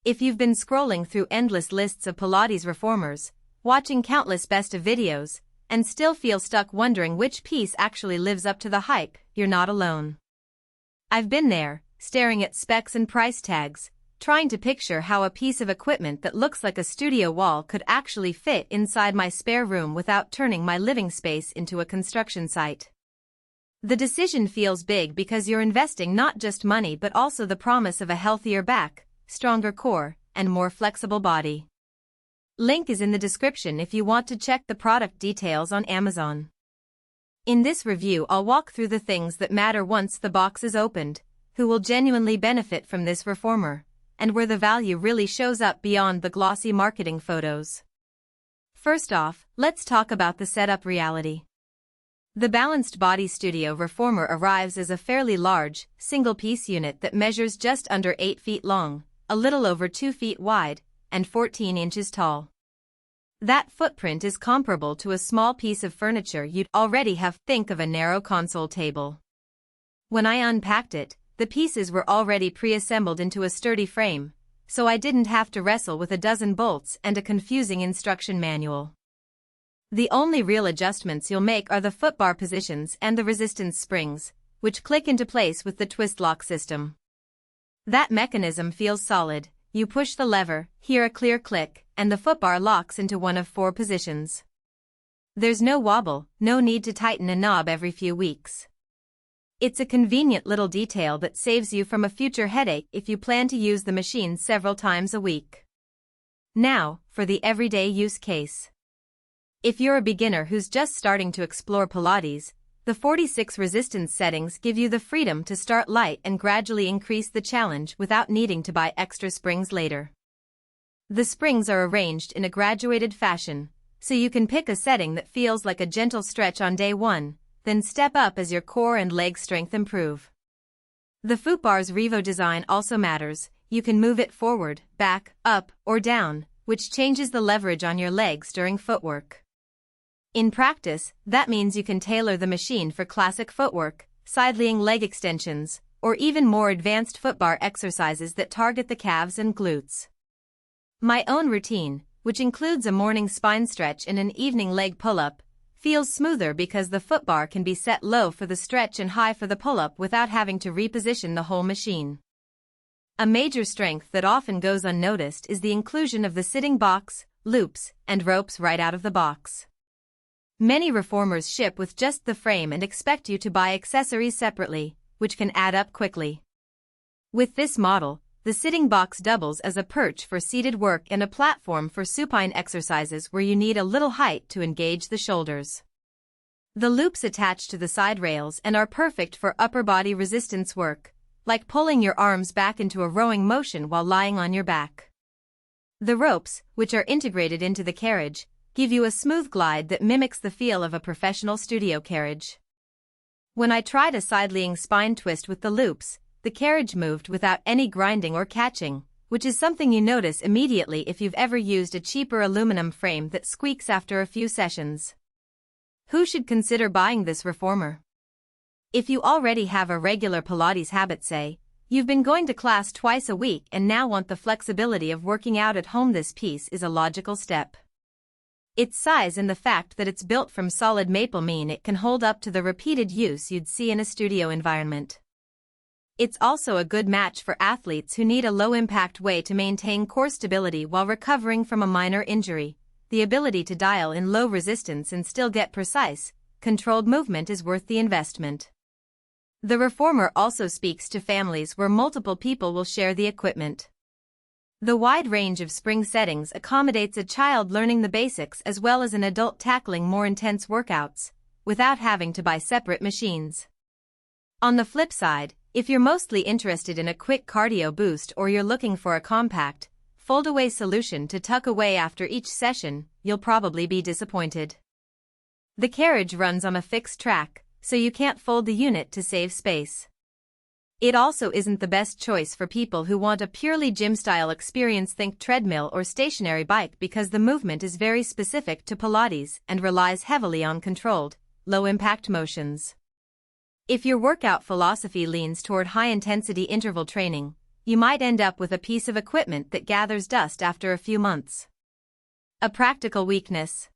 If you've been scrolling through endless lists of Pilates reformers, watching countless best of videos, and still feel stuck wondering which piece actually lives up to the hype, you're not alone. I've been there, staring at specs and price tags, trying to picture how a piece of equipment that looks like a studio wall could actually fit inside my spare room without turning my living space into a construction site. The decision feels big because you're investing not just money but also the promise of a healthier back, stronger core, and more flexible body. Link is in the description if you want to check the product details on Amazon. In this review, I'll walk through the things that matter once the box is opened, who will genuinely benefit from this reformer, and where the value really shows up beyond the glossy marketing photos. First off, let's talk about the setup reality. The Balanced Body Studio Reformer arrives as a fairly large, single-piece unit that measures just under 8 feet long, a little over 2 feet wide, and 14 inches tall. That footprint is comparable to a small piece of furniture you'd already have. Think of a narrow console table. When I unpacked it, the pieces were already pre-assembled into a sturdy frame, so I didn't have to wrestle with a dozen bolts and a confusing instruction manual. The only real adjustments you'll make are the footbar positions and the resistance springs, which click into place with the twist lock system. That mechanism feels solid. You push the lever, hear a clear click, and the footbar locks into one of 4 positions. There's no wobble, no need to tighten a knob every few weeks. It's a convenient little detail that saves you from a future headache if you plan to use the machine several times a week. Now, for the everyday use case. If you're a beginner who's just starting to explore Pilates, the 46 resistance settings give you the freedom to start light and gradually increase the challenge without needing to buy extra springs later. The springs are arranged in a graduated fashion, so you can pick a setting that feels like a gentle stretch on day 1, then step up as your core and leg strength improve. The footbar's Revo design also matters. You can move it forward, back, up, or down, which changes the leverage on your legs during footwork. In practice, that means you can tailor the machine for classic footwork, side-leaning leg extensions, or even more advanced footbar exercises that target the calves and glutes. My own routine, which includes a morning spine stretch and an evening leg pull-up, feels smoother because the footbar can be set low for the stretch and high for the pull-up without having to reposition the whole machine. A major strength that often goes unnoticed is the inclusion of the sitting box, loops, and ropes right out of the box. Many reformers ship with just the frame and expect you to buy accessories separately, which can add up quickly. With this model, the sitting box doubles as a perch for seated work and a platform for supine exercises where you need a little height to engage the shoulders. The loops attach to the side rails and are perfect for upper body resistance work, like pulling your arms back into a rowing motion while lying on your back. The ropes, which are integrated into the carriage, give you a smooth glide that mimics the feel of a professional studio carriage. When I tried a side-leaning spine twist with the loops, the carriage moved without any grinding or catching, which is something you notice immediately if you've ever used a cheaper aluminum frame that squeaks after a few sessions. Who should consider buying this reformer? If you already have a regular Pilates habit, say, you've been going to class twice a week and now want the flexibility of working out at home, this piece is a logical step. Its size and the fact that it's built from solid maple mean it can hold up to the repeated use you'd see in a studio environment. It's also a good match for athletes who need a low-impact way to maintain core stability while recovering from a minor injury. The ability to dial in low resistance and still get precise, controlled movement is worth the investment. The reformer also speaks to families where multiple people will share the equipment. The wide range of spring settings accommodates a child learning the basics as well as an adult tackling more intense workouts, without having to buy separate machines. On the flip side, if you're mostly interested in a quick cardio boost or you're looking for a compact, fold-away solution to tuck away after each session, you'll probably be disappointed. The carriage runs on a fixed track, so you can't fold the unit to save space. It also isn't the best choice for people who want a purely gym-style experience. Think treadmill or stationary bike because the movement is very specific to Pilates and relies heavily on controlled, low-impact motions. If your workout philosophy leans toward high-intensity interval training, you might end up with a piece of equipment that gathers dust after a few months. A practical weakness.